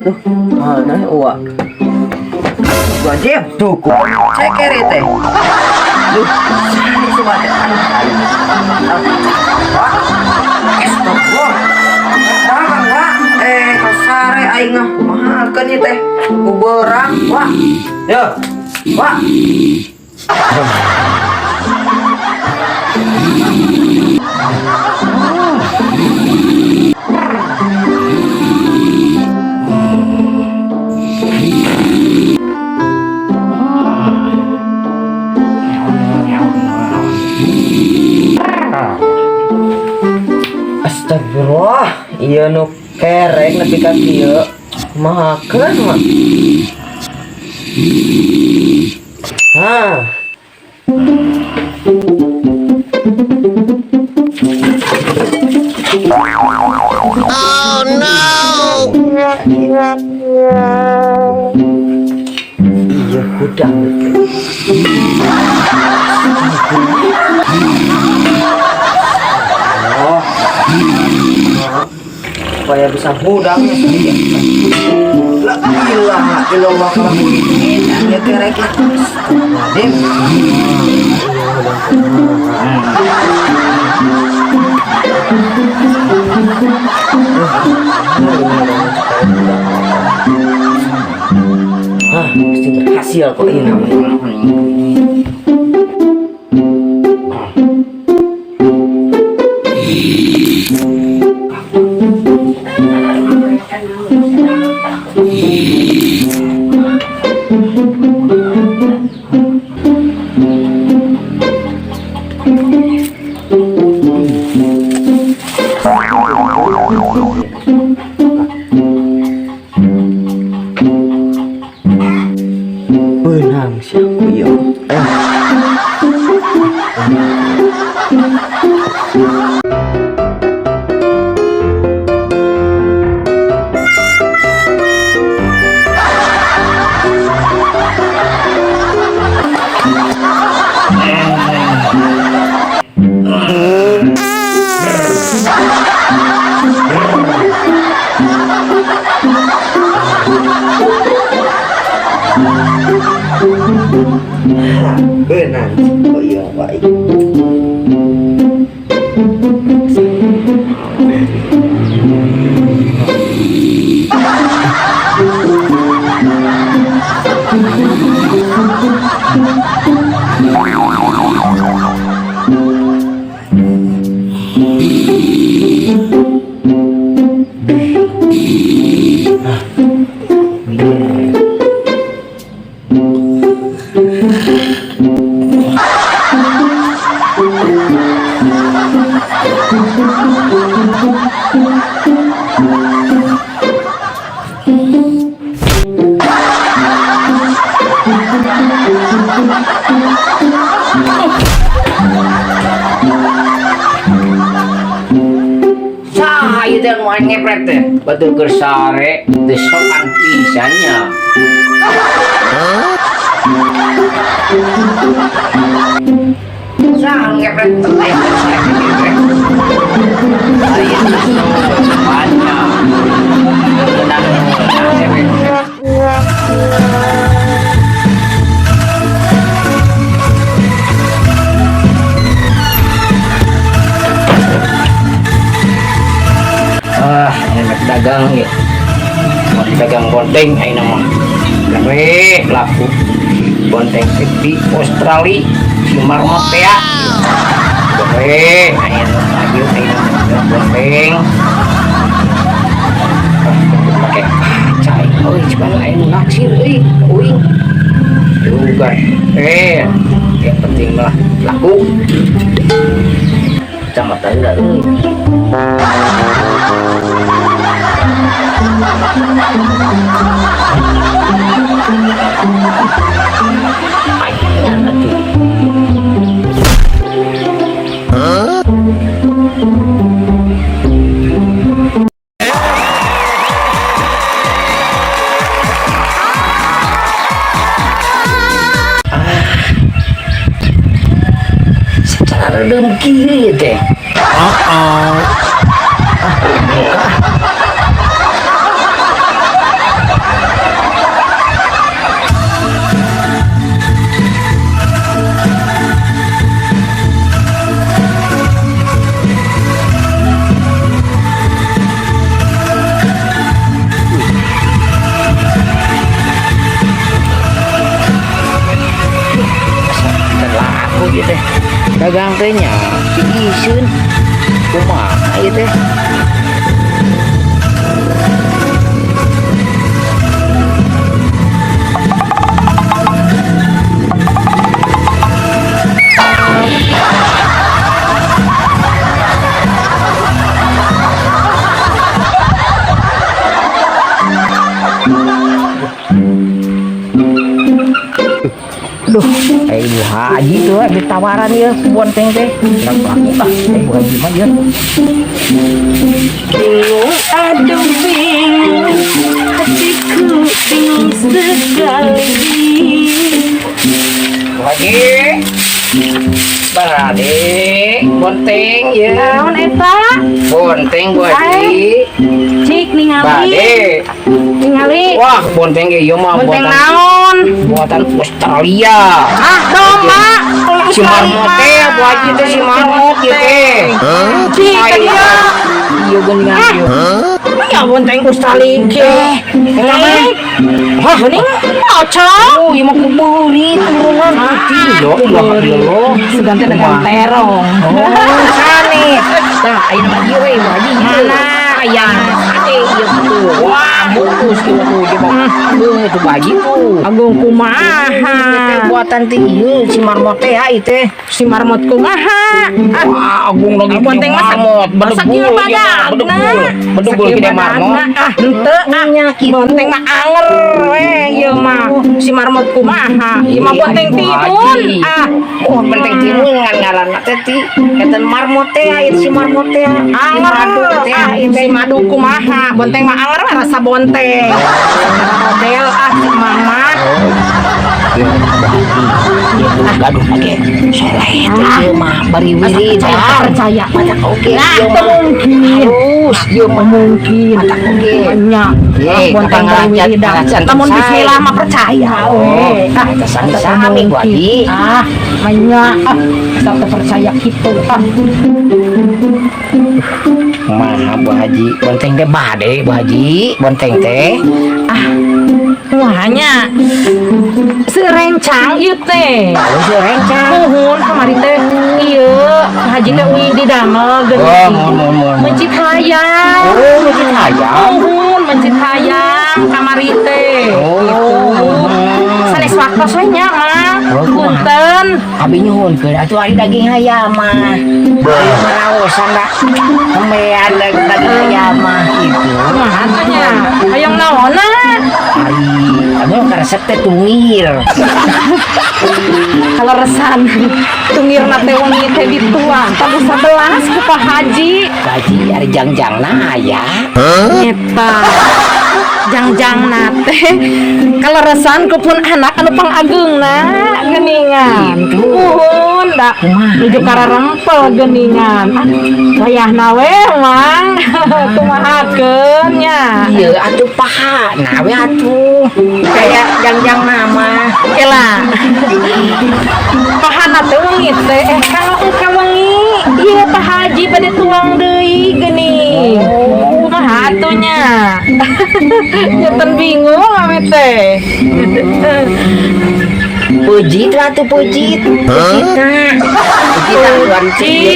tuh. Mana uak? Wajib tuh kok. Ceker teh. Duh, coba deh. Astagfirullah. Wah, kasare aing mah kumahakeun ieu teh. Kuberang, wah. Yo. Wah. Astagfirullah, iya nu kerek nepi ka kieu. Kumahakeun mah. Hah. Oh no. Iya hudang. Oh. Supaya bisa hudangnya saja. La ilaha illallah ya kerek itu. Nadim. Mesti berhasil kok ini namanya. Benang siapa ya? Benang, oh iya baik. Cahaya dan main ngepret teh, betul gersare, desokan pisannya. Cah ngepret lain gersare ngepret. Saya senang secepatnya. Tenang, ngepret. Enak dagang ya, mau dagang bonteng ayo nama gawe laku bonteng di Australia si marmot ya gawe ayo lagi ayo bonteng pakai cai oh cuman ayo naksir uing juga yang penting lah laku kecamatan lah secara dengki teh. gitu teh. Dagang teh nya diisun. Kumaha ieu teh? Duh, Ibu Haji tuh ada tawaran ya bonteng teh. Nggak laku lah, Ibu Haji mah ya. Aduh bingung, hatiku bingung sekali. Bu Haji, Barade, bonteng ya. Naon eta? Bonteng Bu Haji. Cik ningali. Bade. Ningali. Wah, bonteng ieu mah Bonteng buatan naon? buatan Australia. Ah, domba. Si marmot teh, Bu Haji teh si marmot ieu teh. Cik, Aya. Ieu geuningan ieu. ya bonteng Australia ge. Hah, Geuning ocok. oh, ieu mah kubeuri turunan putih lo, lo. Suganti dengan terong. Oh, sane. Tah, ayeuna mah ieu we, Bu Haji. Mana? Aya sate ieu tuh. Wah, bungkus tuh dia mah. Tuh Bu Haji tuh. Agung kumaha? Buatan teh ieu si marmot teh ieu teh. Si marmot kumaha? Wah, agung lagi Bonteng masak marmot, masak ieu badagna. bedebul gede marmot. Ah, henteu bonteng mah anger we ieu mah. Si marmot kumaha? Ieu mah bonteng timun. Ah, oh bonteng timun ngaranna teh ti eten marmot teh aya si marmot teh. anger. Ah, si madu kumaha? Bonteng mah anger we rasa bonteng. Model si mama. Gaduh pake soleh ieu mah bari wirid. Percaya banyak oke. Nah, Ieu mah mungkin. harus ieu mah Mungkin. matak oge. Nya. Bonteng bari wiridan. Namun bismillah mah percaya we. Nah, eta sami Bu Haji. Ah, manya. Asal percaya kitu. Mana Bu Haji? Bonteng teh bade Bu Haji. Bonteng teh. Wahnya serencang ieu teh. Oh, si rencang. Nuhun kamari teh ieu Haji teh uing didamel Oh, geuning. mun. Mencit hayang. Oh, masjid hayam. Nuhun mencit hayang kamari teh. Oh. Sanes waktos we nya mah. Oh, kumaha? Punten. Abi nyuhunkeun atuh ari daging hayam mah. Ayo maraosan da. Sampean daging hayam mah itu. Kumaha teh nya? Hayang naonna? Ari resep teh tungir. Kalau resan tungir nate wengi teh dituang tabu 11 ku Pak Haji. Haji ari jangjangna aya. Eta jangjang nate kalau resan ku pun anak anu pangageungna geuningan. Nuhun da nuju kararempel geuningan. Wayahna we Mang. Kumahakeun nya? Ieu atuh pahana we atuh. Kayak jangjang nama. Kela. Pahana teh wengi teh kalau engka wengi ieu Pak Haji bade tuang deui geuning. Kumaha atuh nya? Nyeuten bingung ame teh. Pujit lah tuh pujit. Pujit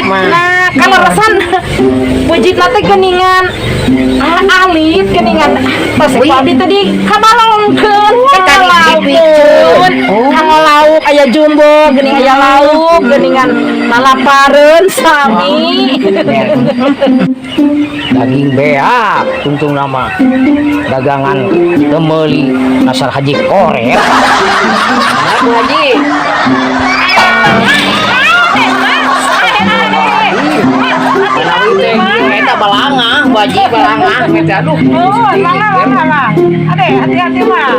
Nah, kalau resan pujit nate geuningan alit geuningan pas tadi tadi kabalongkeun laukkeun lauk aya jumbo geuning aya lauk geuningan lalapareun sami daging beak tuntung nama dagangan temeli asal Haji Korek. Bu Haji eta balangah Bu Haji balangah eta aduh malang ade hati-hati Mang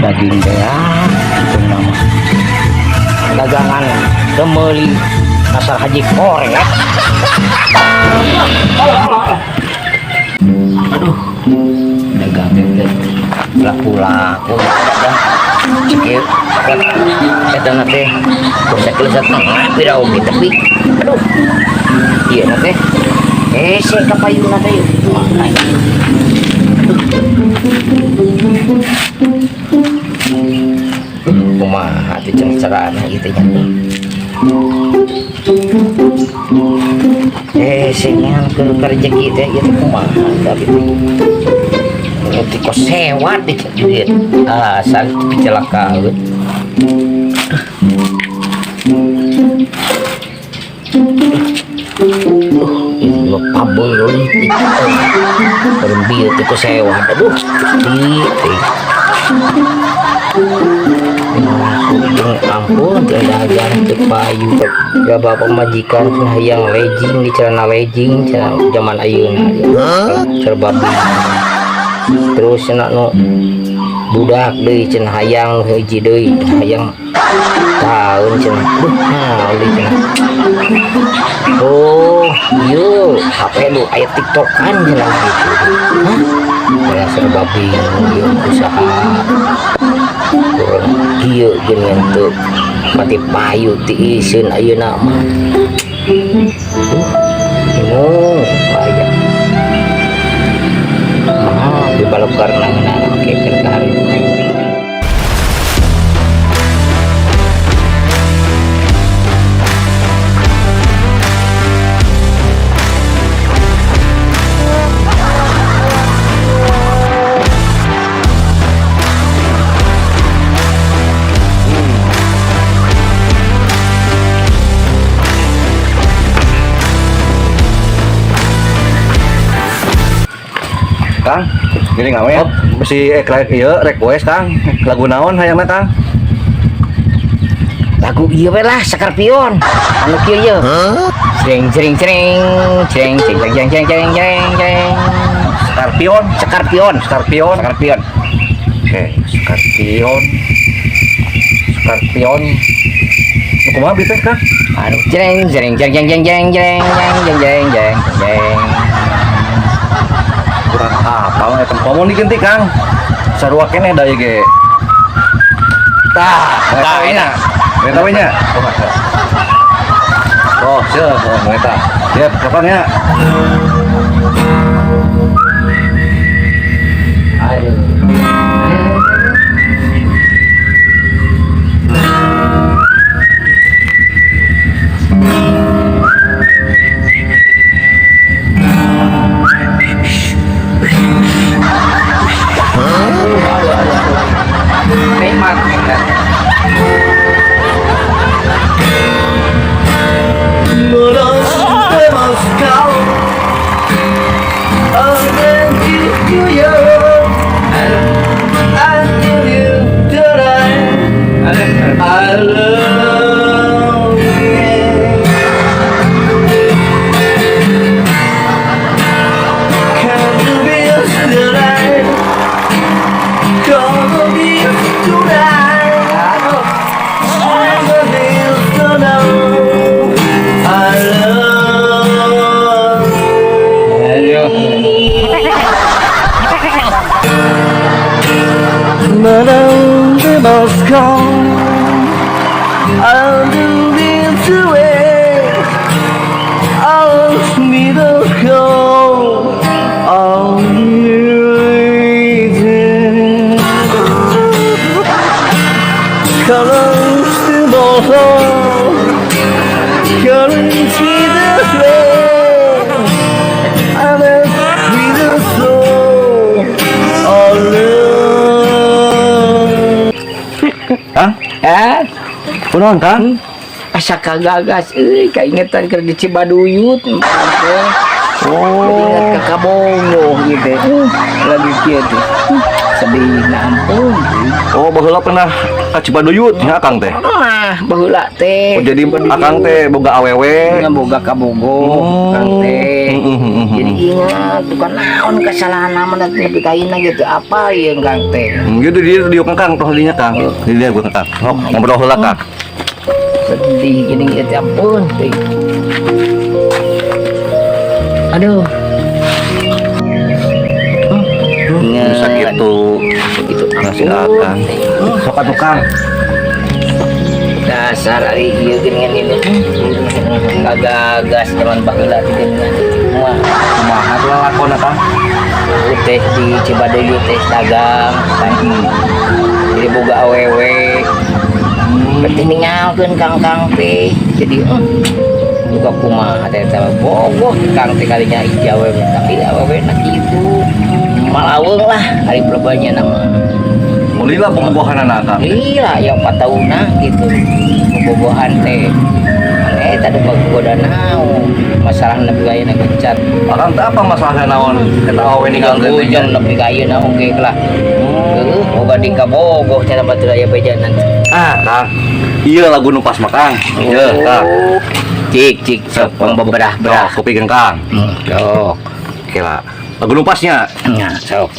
daging beak tuntung nama dagangan temeli asal Haji Korek. Aduh dagang teh laku-laku dah cekil eta na teh bisa kelesat tengah pira oge tapi aduh ieu na teh saya ka payuna teh yuk. kumaha teh cerana gitu nya. Sengan keur rezeki teh ieu teh kumaha tapi nanti kos sewa di duit asal kecelakaan. Ini mah pabol politik berembil teh kos sewa aduh ampun dagang teu payu gak bapak majikan hayang legging di celana legging zaman ayeuna serba terus cenah nu budak deui cenah hayang hiji deui hayang taun cenah naon cenah oh ieu HP lu aya TikTokan cenah gitu hah serba bingung ieu usaha ieu jeung teu pati payu ti iseun ayeuna mah aya di balap karena kekeun ka hari Kang, gini ngawen besi request Kang, lagu naon hayangna Kang? lagu ieu we lah Scorpion anu kieu ye jreng jreng jreng jreng jreng jreng jreng jreng jreng jreng Scorpion. Oke, Scorpion. Kumaha bi teh Kang? anu jreng jreng jreng jreng jreng jreng jreng jreng jreng jreng jreng Kurang hafal eta ngomong diganti Kang. Sarua keneh da ge. Tah enak. Eta we nya. Oh, siap, eta. Siap, kapan ya? Kunaon Kang? asa kagagas kaingetan keur di Cibaduyut ingat ke Kabongo gitu lagi kieu teh sedih ampun Baheula pernah ka Cibaduyut nya Akang teh. baheula teh Jadi Akang teh boga awewe boga kabogo Kang teh jadi ingat bukan naon kesalahan mana tapi kaina gitu apa yang Kang teh gitu dia di Kang toh dinya Kang. Di dia gua Kang. Ngobrol heula Kang. sedih gini ya ampun aduh Bisa gitu ngasih Akang. Sok atuh Kang. dasar ari ieu geuningan ini kagagas zaman baheula teh geuningan moal Kumaha lakonna Kang? teh di Cibaduyut teh dagang jadi boga awewe teh ninggalkeun Kang teh. Jadi juga kumaha teh bogoh Kang teh kalinya ijawe tapi awewe na kitu. Malaweung lah hari pelebanya nama. Mulila pembobohan anak Kang. Iya, yang 4 tahunna gitu. Pembobohan teh. Tadi bagoda naon. Masalah nepi ka ayeuna gencat. Akang teh apa masalahnya naon? Eta awe ninggalkeun teh. Ujung nepi ka ayeuna oge lah. Heuh, boga dikabogoh cenah batur aya bejanan. Kang. Iya lagu nu pas mah Kang. Iya, Kang. Cik sok pembeberah-berah. Kupikeun Kang. Sok. Oke lah. Lagu nu pasnya. Nya, sok.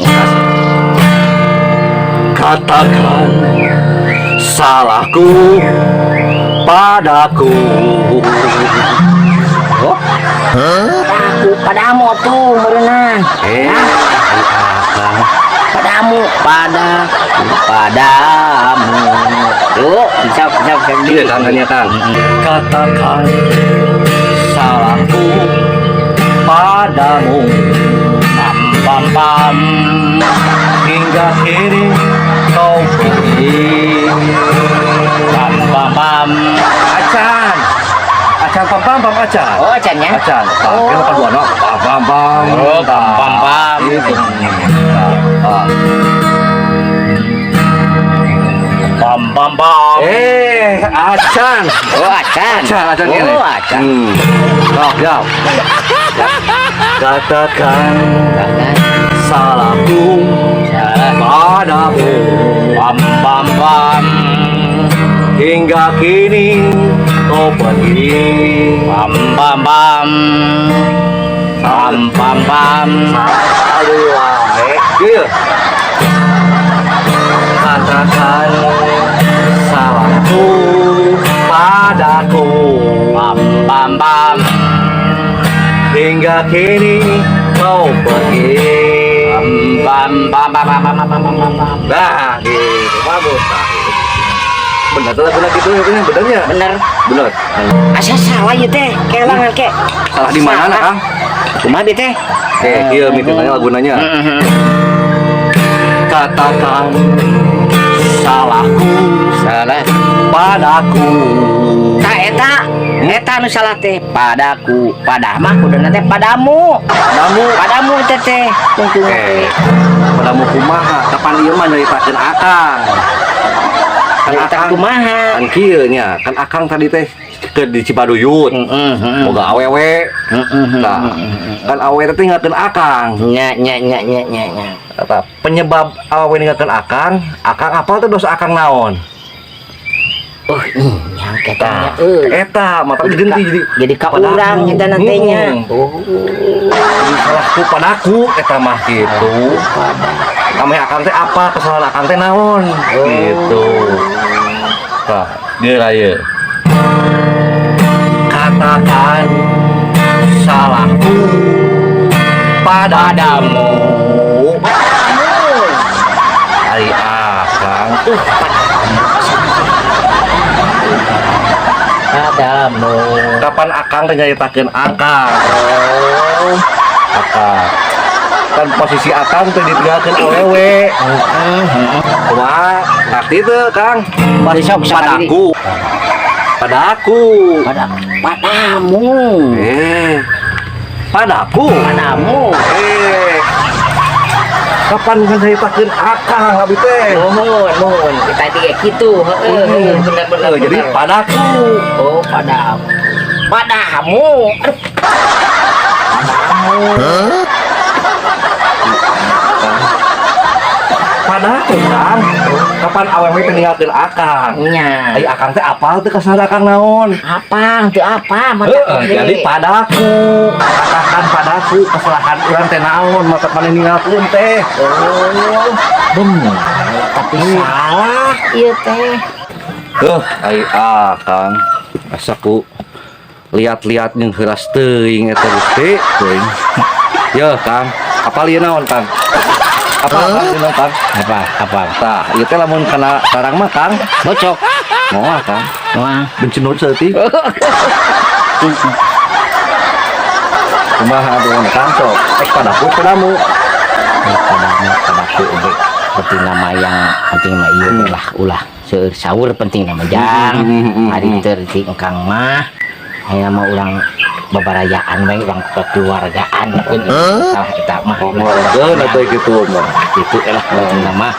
Katakan salahku padaku. Oh. Aku padamu tuh merenang. Akang. Padamu. Tuh, bisa Iya Kang, tanya Kang. Katakan salahku padamu. pam Hingga kini kau pergi. pam Acan pam acan. oh acannya Acan. Kita kedua no. Pam. oh pam Itu. pam Acan. oh acan Acan ini. oh acan Ya. Katakan salahku padamu. pam Hingga kini kau pergi. pam Aduh wae. Iya. Katakan salahku padaku. pam Hingga kini kau pergi. pam Nah, gitu bagus. Benar gitu ya benernya. Bener. asa salah ya teh kelangan ke Salah di mana Kang? kumaha bi teh Iya minta lagunanya. Katakan salahku salah padaku. eta nu salah teh padaku padah mah kuduna teh padamu teh tungtung teh Padamu kumaha? Kapan ieu mah nyaritakeun Akang? Kan eta Akang kumaha kan kieu nya, kan Akang tadi teh ke di Cipaduyut. Boga awewe. Nah, kan awewe teh ninggalkeun Akang. nya Eta penyebab awewe ninggalkeun Akang apal teh dosa Akang naon? oh yang katanya Eta mata digenti jadi ka urang eta nantenya Jadi salahku padaku eta mah gitu. Kami Akang teh apa kesalahan Akang teh naon? Gitu. Tah, dia raya. Katakan salahku padamu. Ari Akang padamu kapan Akang teh nyaritakeun Akang? Akang kan posisi Akang teh ditinggalkeun awewe. Kumaha? Ngerti teu Kang? Bari sok Padaku. padamu Padaku. Kapan kan nyaritakeun Akang abi teh? mohon kita tiga gitu bener Jadi padaku. oh padamu Padaku Kang. Kapan awewe teh ninggalkeun Akang? nya Ai Akang teh apal teh kasar Akang naon? apa teu apa mata Jadi padaku. Katakan padaku kesalahan urang teh naon mata paneh ninggalkeun teh. Bener. tapi salah ieu teh Ai Akang asaku lihat-lihat jeung heuras teuing eta Gusti teuing. Ya Kang, apal ieu naon Kang? Apa Kang? apa Tah, ieu teh lamun kana sarang mah Kang, bocok moal Kang. wah Bencenut seutik. Kumaha aduh Kang sok? Padaku padamu. padaku oge penting nama yang penting mah iya lah ulah sahur penting nama jang hari tertik kang mah aya mah urang babarayaan we urang kekeluargaan pun kita mah Geun atuh kitu mah. itu lah penting nama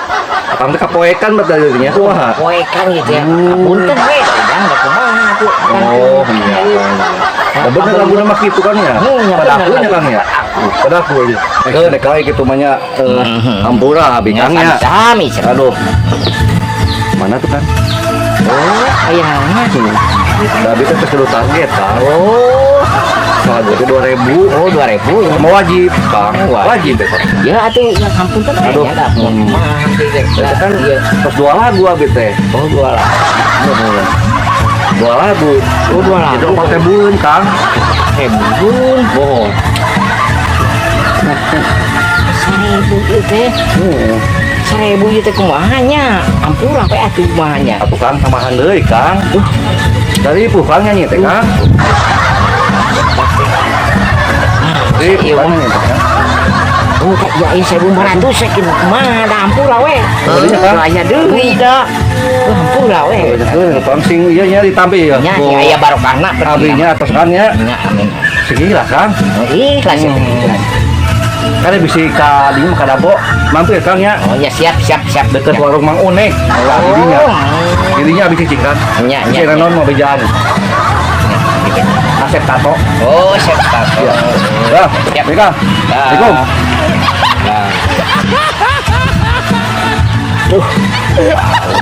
Akang teh kapoekan batal nya kumaha? poekan gitu ya punten we jang da kumaha tuh Oh, iya. Nah, bener lagu nama kitu kan ya? Iya, Pada bener. aku nya Kang ya? Pada aku aja. Nek kae kitu mah nya hampura bintangnya. sami Aduh. Mana tuh kan? oh aya mah Tapi kan terus target Kang. oh Kalau itu 2000. oh 2000 Mau wajib Kang. Wajib ya Kang. ya atuh ya ampun teh Aduh. ya mah Itu kan terus 2 lagu abi teh. oh 2 lah 2 lagu. oh 2 lah Itu pakai bulan Kang. bun Bohong. 1000 ieu teh 1000 ieu teh kumahanya ampura we atuh kumahanya Atuh Kang tambahan deui Kang. Dari Kang nyanyi teh Kang. Iya, Kang nyanyi teh Kang. oh tak ya 1500 sakin kumaha da ampura we Belinya, Kang? aya deui da ampura we Kang sing ieu nya ditampi ya. nya aya barokahna Abinya atas kan ya. nya amin Segilah Kang. ikhlas ya Kan bisa ka dieu ka dabo. Mampir Kang ya. oh ya siap Deket warung Mang Unek. Lah didinya. Didinya bisa cingkan. nya Cina non mau bejaan. Asep tato. oh siap tato Ya, Siap. baik Kang. Assalamualaikum. Nah. Tuh.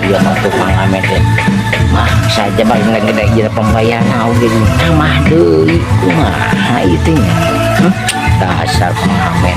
Dia mah tuh pangamen ya. Mah saja mah gede gede pembayaran oge mah deui. Kumaha itu nya. Dasar pengamen.